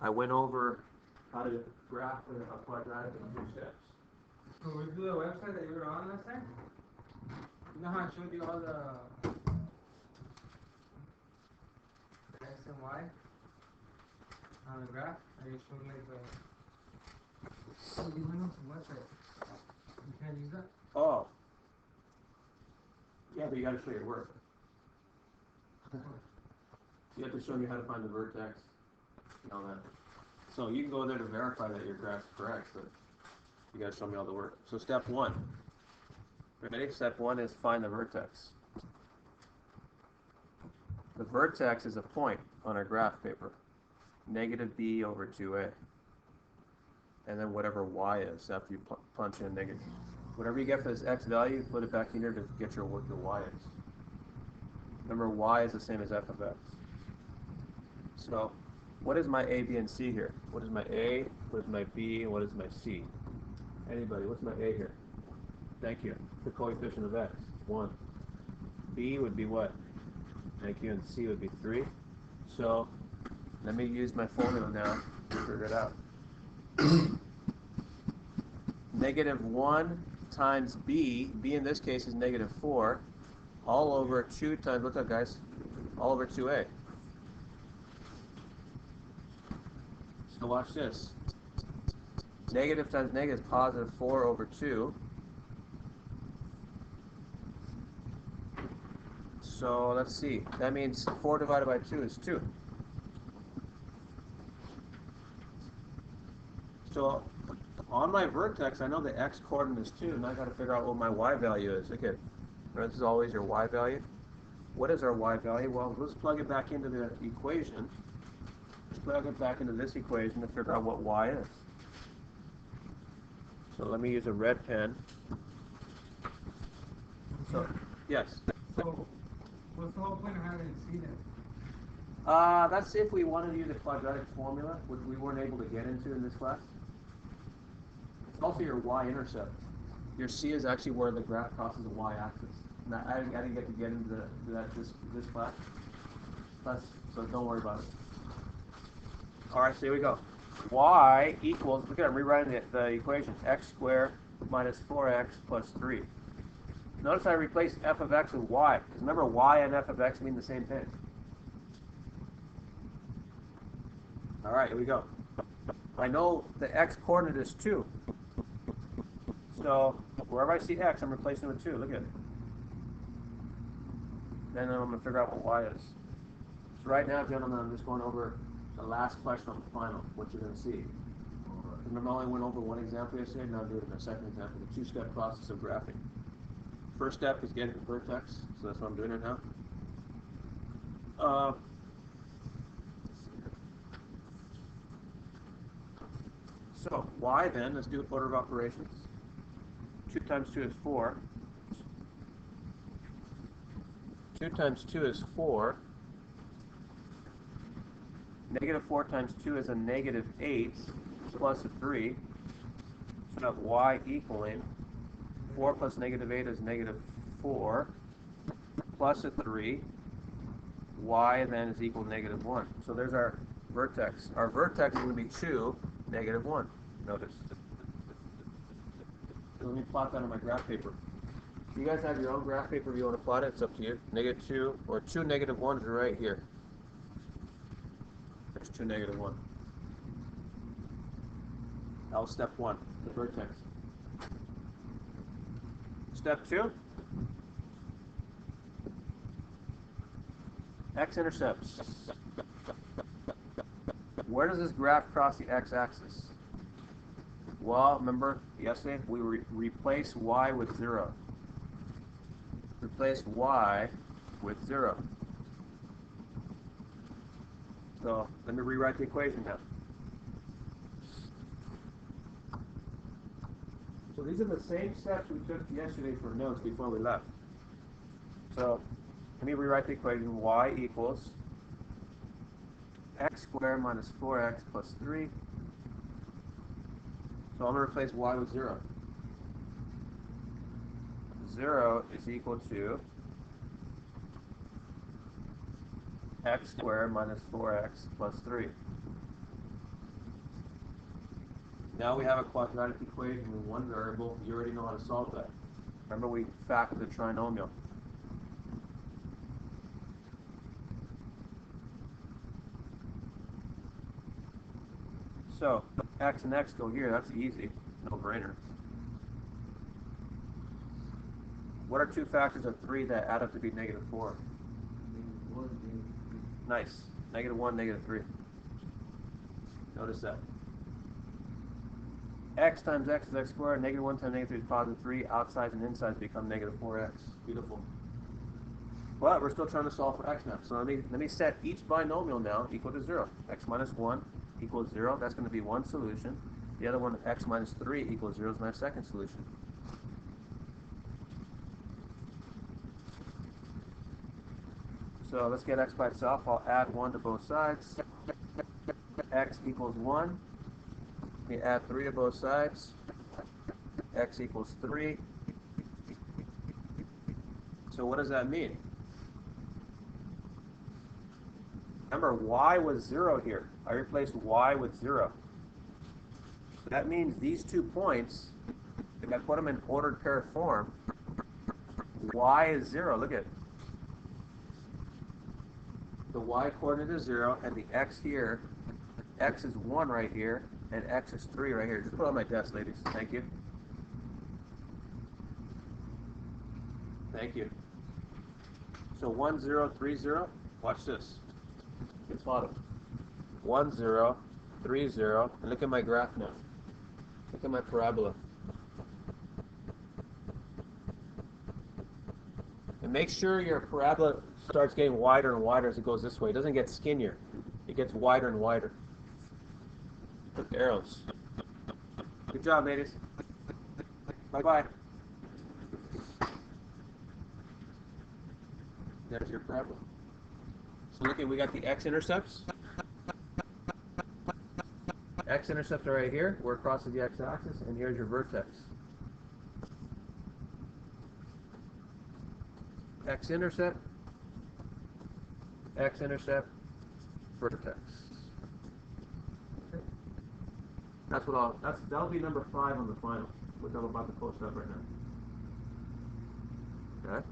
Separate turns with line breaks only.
I went over how to graph a quadratic in 2 steps.
So we do the website that you were on last time? You know how I showed you all the X and Y on the graph? I just showed like the... Oh, you went on some website. You can't use that?
Oh. Yeah, but you gotta show your work. You have to show me how to find the vertex and all that. So you can go there to verify that your graph's correct, but you gotta show me all the work. So step 1. Ready? Step 1 is find the vertex. The vertex is a point on our graph paper. Negative b over 2a. And then whatever y is after you punch in negative. Whatever you get for this x value, put it back in here to get your what your y is. Remember, y is the same as f of x. So, what is my a, b, and c here? What is my a, what is my b, and what is my c? Anybody, what's my a here? Thank you. The coefficient of x, 1. B would be what? Thank you, and c would be 3. So, let me use my formula now to figure it out. Negative 1 times b in this case is negative 4, all over 2 times, look up guys, all over 2a. So watch this. Negative times negative is positive 4 over 2. So let's see, that means 4 divided by 2 is 2. So on my vertex, I know the x coordinate is 2, and I got to figure out what my y value is. Okay, this is always your y value. What is our y value? Well, let's plug it back into the equation. Let's plug it back into this equation to figure out what y is. So let me use a red pen. So, yes?
So, what's the whole point of having C then?
That's if we wanted to use a quadratic formula, which we weren't able to get into in this class. It's also your y-intercept. Your c is actually where the graph crosses the y-axis. I didn't get to get into that this class. So don't worry about it. All right, so here we go. Y equals, look at it, I'm rewriting the equation. X squared minus 4x plus 3. Notice I replaced f of x with y. Because remember, y and f of x mean the same thing. All right, here we go. I know the x coordinate is 2. So wherever I see x, I'm replacing it with 2. Look at it. Then I'm going to figure out what y is. So right now, gentlemen, I'm just going over the last question on the final, what you're going to see. Remember, I only went over one example yesterday, now I'm doing the second example, the 2-step process of graphing. First step is getting the vertex, so that's what I'm doing right now. So y then, let's do order of operations. 2 times 2 is 4. 2 times 2 is 4. Negative 4 times 2 is a negative 8 plus a 3. So I have y equaling 4 plus negative 8 is negative 4 plus a 3. Y then is equal to negative 1. So there's our vertex. Our vertex is going to be 2, negative 1. Notice. So let me plot that on my graph paper. You guys have your own graph paper if you want to plot it. It's up to you. Negative 2 or 2 negative 1 is right here. There's 2 negative 1. That was step 1, the vertex. Step 2, x-intercepts. Where does this graph cross the x-axis? Well, remember yesterday we replace y with 0. Replace y with 0. So let me rewrite the equation now. So these are the same steps we took yesterday for notes before we left. So let me rewrite the equation. Y equals x squared minus 4x plus 3. So I'm going to replace y with 0. 0 is equal to x squared minus 4x plus 3. Now we have a quadratic equation with one variable. You already know how to solve that. Remember we factored the trinomial. So, x and x go here. That's easy. No brainer. What are two factors of 3 that add up to be negative 4? Nice. Negative 1, negative 3. Notice that. X times x is x squared. Negative 1 times negative 3 is positive 3. Outsides and insides become negative 4x. Beautiful. But we're still trying to solve for x now. So let me set each binomial now equal to 0. X minus 1 equals 0. That's going to be one solution. The other one, x minus 3 equals 0, is my second solution. So let's get x by itself. I'll add 1 to both sides. X equals 1. We add 3 to both sides. X equals 3. So what does that mean? Remember, y was 0 here. I replaced y with 0. That means these 2 points, if I put them in ordered pair form, y is 0. Look at it. The y coordinate is 0, and the x here, x is 1 right here, and x is 3 right here. Just put it on my desk, ladies. Thank you. Thank you. So 1, 0, 3, 0. Watch this. It's bottom. 1, 0, 3, 0. And look at my graph now. Look at my parabola. And make sure your parabola starts getting wider and wider as it goes this way. It doesn't get skinnier. It gets wider and wider. Put the arrows. Good job, ladies. Bye-bye. There's your parabola. So look at, we got the x-intercepts. X-intercepts are right here. We're across the x-axis, and here's your vertex. X-intercept, x-intercept, vertex. That's what that'll be number 5 on the final, which I'm about to post up right now. Okay.